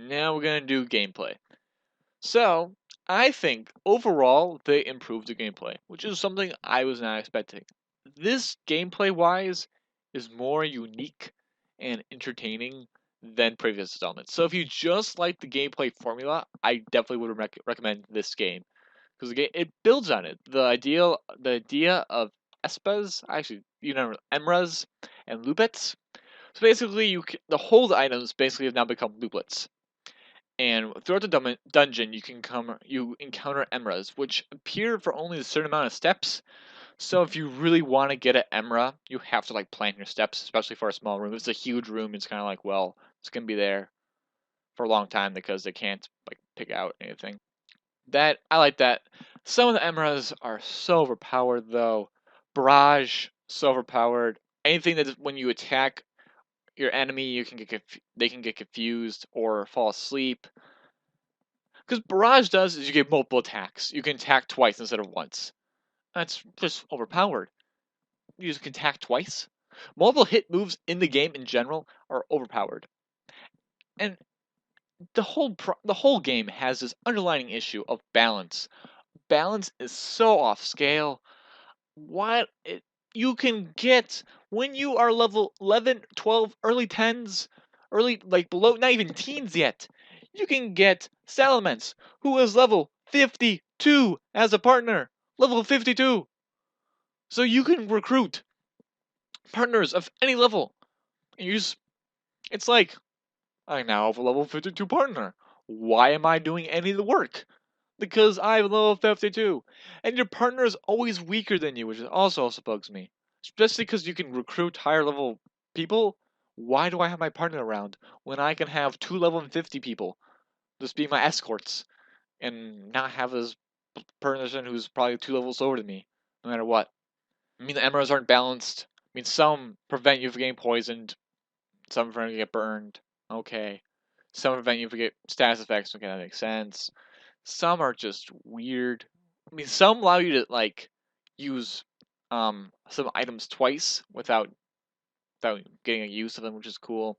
Now we're gonna do gameplay. So, I think overall they improved the gameplay, which is something I was not expecting. This gameplay wise is more unique and entertaining than previous installments. So if you just like the gameplay formula, I definitely would recommend this game because the game it builds on it. The idea of Espas, actually, Emras and Lupets. So basically, the hold items basically have now become Lupets. And throughout the dungeon, you encounter Emras, which appear for only a certain amount of steps. So if you really want to get an Emra, you have to like plan your steps, especially for a small room. If it's a huge room, it's kind of like, well, it's gonna be there for a long time because they can't like pick out anything. That I like that. Some of the Emras are so overpowered though. Barrage so overpowered. Anything that when you attack your enemy, they can get confused or fall asleep. Because Barrage does is you get multiple attacks. You can attack twice instead of once. That's just overpowered. You just can attack twice. Multiple hit moves in the game in general are overpowered. And the whole game has this underlying issue of balance. Balance is so off scale. What it, you can get when you are level 11, 12, early 10s, early like below not even teens yet. You can get Salamence, who is level 52 as a partner. Level 52. So you can recruit partners of any level. And it's like I now have a level 52 partner. Why am I doing any of the work? Because I'm level 52. And your partner is always weaker than you, which also bugs me. Especially because you can recruit higher level people. Why do I have my partner around when I can have two level 50 people just be my escorts and not have this person who's probably two levels lower than me, no matter what? I mean, the emeralds aren't balanced. I mean, some prevent you from getting poisoned, some prevent you get burned. Okay. Some prevent you from get status effects. Okay, that makes sense. Some are just weird. I mean, some allow you to like use some items twice without getting a use of them, which is cool.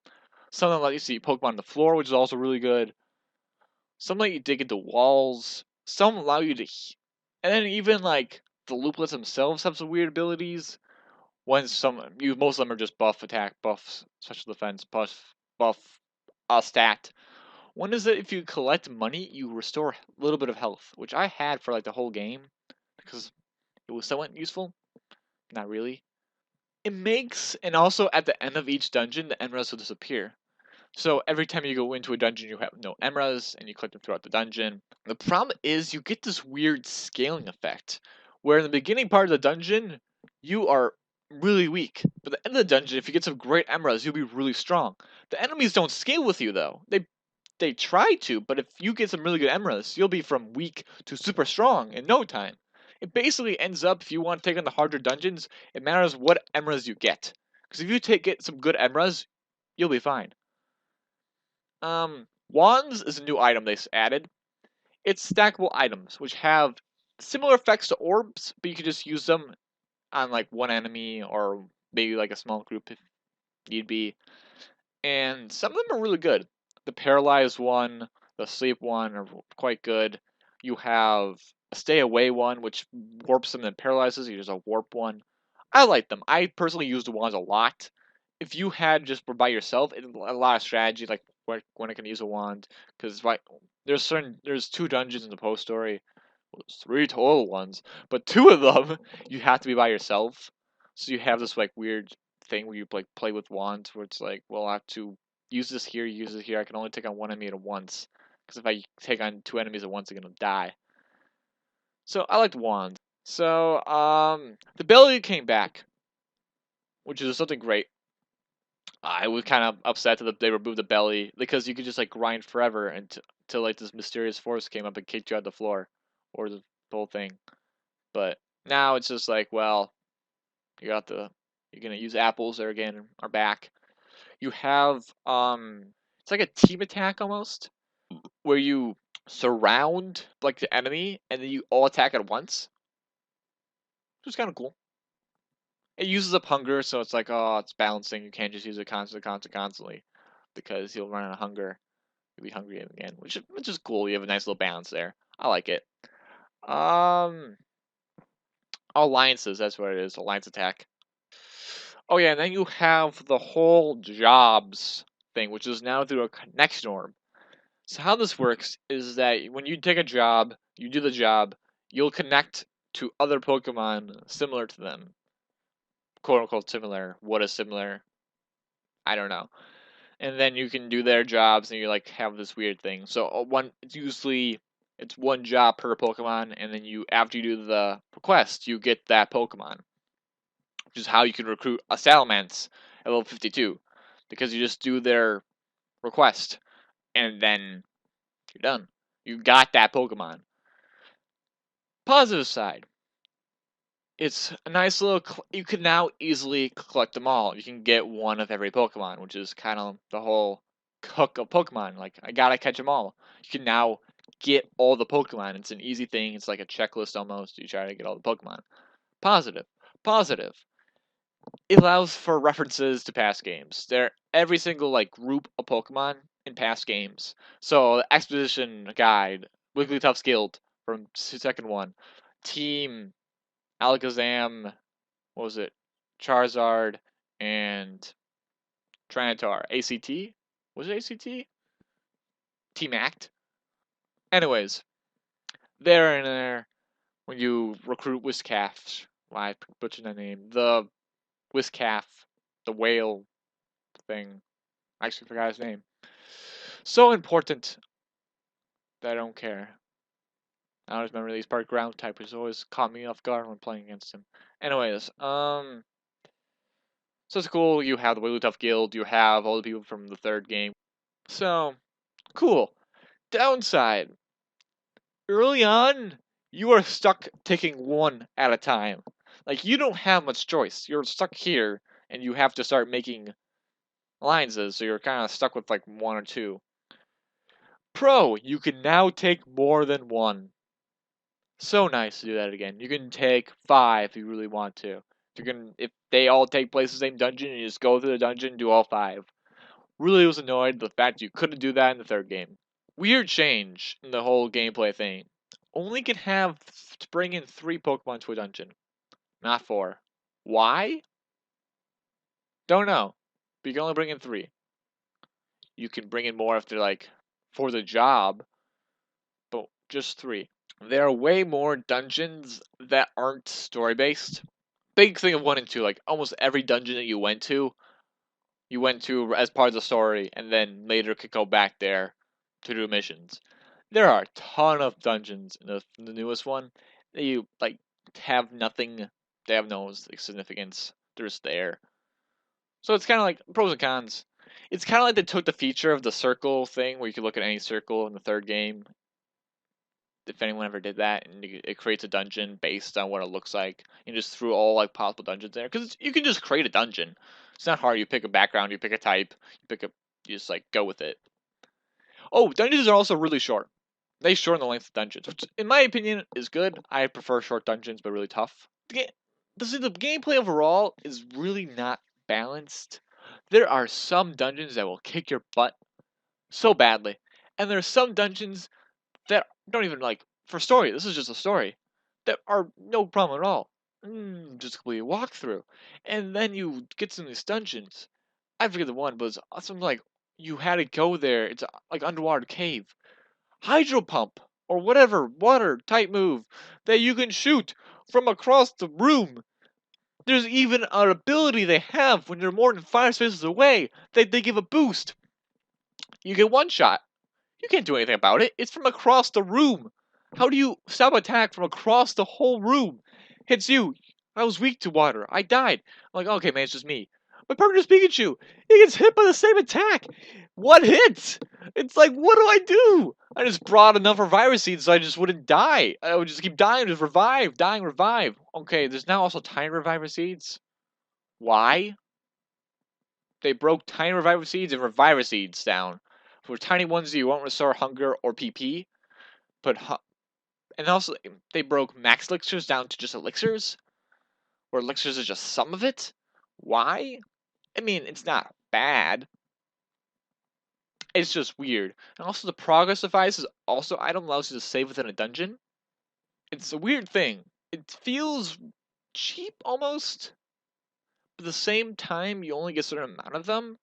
Some of them let you see Pokemon on the floor, which is also really good. Some let you dig into walls. Some allow you to, and then even like the looplets themselves have some weird abilities. Most of them are just buff attack, buff special defense, buff stat. One is that if you collect money, you restore a little bit of health, which I had for like the whole game because it was somewhat useful. Not really. And also at the end of each dungeon, the emeralds will disappear. So every time you go into a dungeon, you have no emeralds, and you collect them throughout the dungeon. The problem is you get this weird scaling effect, where in the beginning part of the dungeon, you are really weak. But at the end of the dungeon, if you get some great emeralds, you'll be really strong. The enemies don't scale with you though. They try to, but if you get some really good emeralds, you'll be from weak to super strong in no time. It basically ends up if you want to take on the harder dungeons, it matters what emeralds you get. Because if you get some good emeralds, you'll be fine. Wands is a new item they added. It's stackable items, which have similar effects to orbs, but you can just use them on like one enemy or maybe like a small group if need be. And some of them are really good. The paralyzed one, the sleep one are quite good. You have a stay away one, which warps them and paralyzes. There's a warp one. I like them. I personally use the wands a lot. If you had just were by yourself, it's a lot of strategy, like when I can use a wand, because there's two dungeons in the post story, well, there's three total ones, but two of them you have to be by yourself. So you have this like weird thing where you like play with wands, where it's like, well, I have to use it here. I can only take on one enemy at once, because if I take on two enemies at once, I'm gonna die. So I liked wands. So the ability came back, which is something great. I was kind of upset that they removed the belly because you could just like grind forever until like this mysterious force came up and kicked you out the floor or the whole thing. But now it's just like, well, you got the you're gonna use apples there again are back. You have it's like a team attack almost where you surround like the enemy and then you all attack at once, which is kind of cool. It uses up hunger, so it's like, oh, it's balancing. You can't just use it constantly because you'll run out of hunger. You'll be hungry again, which is cool. You have a nice little balance there. I like it. Um, Alliances. That's what it is. Alliance attack. Oh yeah, and then you have the whole jobs thing, which is now through a connection orb. So how this works is that when you take a job, you do the job, you'll connect to other Pokemon similar to them. Quote unquote similar. What is similar? I don't know. And then you can do their jobs and you like have this weird thing. So it's one job per Pokemon, and then you after you do the request, you get that Pokemon. Which is how you can recruit a Salamence at level 52. Because you just do their request and then you're done. You got that Pokemon. Positive side, it's a nice little. You can now easily collect them all. You can get one of every Pokemon, which is kind of the whole cook of Pokemon. Like I gotta catch them all. You can now get all the Pokemon. It's an easy thing. It's like a checklist almost. You try to get all the Pokemon. Positive, positive. It allows for references to past games. There, every single like group of Pokemon in past games. So the Exposition Guide, Wigglytuff's Guild from second one, Team Alakazam, what was it? Charizard and Trinitar. ACT? Was it ACT? Team Act? Anyways, there and there, when you recruit Whiskaff, I butchered that name. The Whiskaff, the whale thing. I actually forgot his name. So important that I don't care. I always remember these part ground type, which always caught me off guard when playing against him. Anyways, so it's cool. You have the Wigglytuff Guild. You have all the people from the third game. So cool. Downside: early on, you are stuck taking one at a time. Like you don't have much choice. You're stuck here, and you have to start making alliances. So you're kind of stuck with like one or two. Pro: you can now take more than one. So nice to do that again. You can take 5 if you really want to. If they all take place in the same dungeon, you just go through the dungeon and do all 5. Really was annoyed the fact you couldn't do that in the third game. Weird change in the whole gameplay thing. Only can have to bring in 3 Pokemon to a dungeon, not 4. Why? Don't know. But you can only bring in 3. You can bring in more if they're like for the job, but just 3. There are way more dungeons that aren't story based. Big thing of 1 and 2, like almost every dungeon that you went to as part of the story, and then later could go back there to do missions. There are a ton of dungeons in the newest one that you like have nothing. They have no significance. They're just there. So it's kind of like pros and cons. It's kind of like they took the feature of the circle thing, where you could look at any circle in the third game, if anyone ever did that, and it creates a dungeon based on what it looks like, and just threw all like possible dungeons there. Because you can just create a dungeon. It's not hard. You pick a background, you pick a type, you just like go with it. Oh, dungeons are also really short. They shorten the length of dungeons, which in my opinion is good. I prefer short dungeons, but really tough. The gameplay overall is really not balanced. There are some dungeons that will kick your butt so badly, and there are some dungeons that don't even like for story. This is just a story that are no problem at all. Just complete a walkthrough, and then you get to these dungeons. I forget the one, but it's something like you had to go there. It's like underwater cave, hydro pump or whatever water type move that you can shoot from across the room. There's even an ability they have when you're more than 5 spaces away that they give a boost. You get one shot. You can't do anything about it. It's from across the room. How do you stop attack from across the whole room? Hits you. I was weak to water. I died. I'm like, okay, man, it's just me. But Purpose Pikachu, he gets hit by the same attack. What hits? It's like, what do I do? I just brought enough Reviver Seeds so I just wouldn't die. I would just keep dying, just revive, dying, revive. Okay, there's now also Tiny Reviver Seeds. Why? They broke Tiny Reviver Seeds and Reviver Seeds down. For tiny ones that you won't restore hunger or PP, but and also they broke max elixirs down to just elixirs, where elixirs are just some of it. Why? I mean, it's not bad. It's just weird. And also the progress device is also item allows you to save within a dungeon. It's a weird thing. It feels cheap almost, but at the same time you only get a certain amount of them.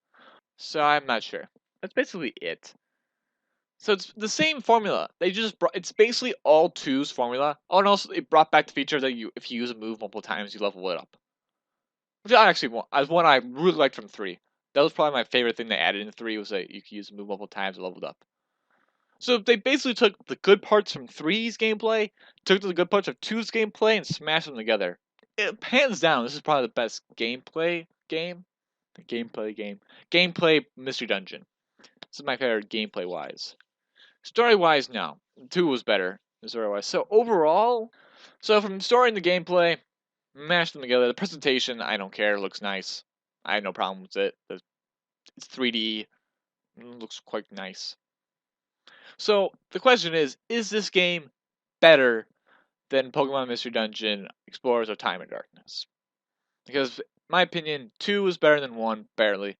So I'm not sure. That's basically it. So it's the same formula. They just brought it's basically all two's formula. Oh, and also it brought back the feature that you if you use a move multiple times you level it up. Which I actually want as one I really liked from 3. That was probably my favorite thing they added in 3 was that you could use a move multiple times and leveled up. So they basically took the good parts from 3's gameplay, took the good parts of 2's gameplay, and smashed them together. Hands down, this is probably the best gameplay game. The gameplay game. Gameplay Mystery Dungeon. This is my favorite gameplay wise. Story wise, no. 2 was better story wise. So overall, so from story and the gameplay, mash them together. The presentation, I don't care. It looks nice. I have no problem with it. It's 3D. It looks quite nice. So the question is this game better than Pokemon Mystery Dungeon, Explorers of Time and Darkness? Because, in my opinion, 2 is better than 1, barely,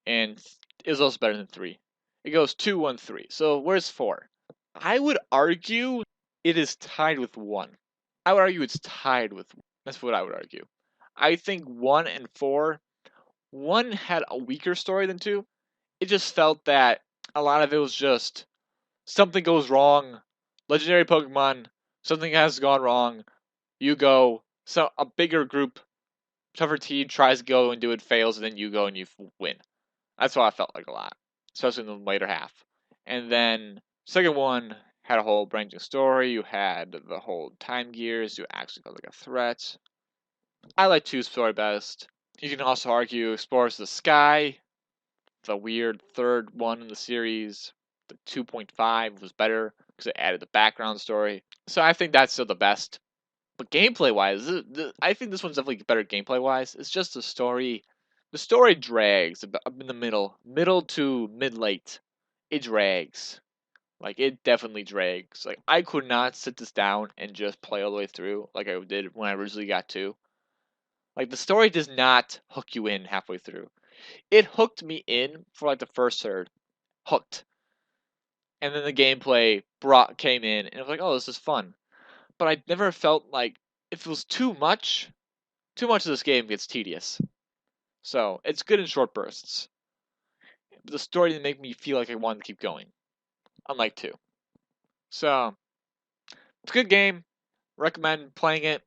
and is also better than 3. It goes 2, 1, 3. So where's 4? I would argue it is tied with 1. I would argue it's tied with. That's what I would argue. I think 1 and 4, 1 had a weaker story than 2. It just felt that a lot of it was just something goes wrong, legendary Pokemon, something has gone wrong, you go, so a bigger group, tougher team tries to go and do it, fails, and then you go and you win. That's what I felt like a lot, especially in the later half. And then second one had a whole branching story. You had the whole time gears. You actually felt like a threat. I like 2's story best. You can also argue Explorers of the Sky, the weird third one in the series. The 2.5 was better because it added the background story. So I think that's still the best. But gameplay wise, I think this one's definitely better gameplay wise. It's just the story. The story drags up in the middle to mid late. It drags. Like it definitely drags. Like I could not sit this down and just play all the way through like I did when I originally got to. Like the story does not hook you in halfway through. It hooked me in for like the first third. Hooked. And then the gameplay came in and I was like, "Oh, this is fun." But I never felt like if it was too much of this game gets tedious. So, it's good in short bursts. The story didn't make me feel like I wanted to keep going, unlike 2. So, it's a good game. Recommend playing it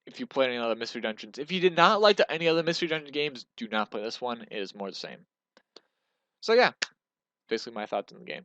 if you played any other Mystery Dungeons. If you did not like any other Mystery Dungeon games, do not play this one. It is more the same. So yeah, basically my thoughts on the game.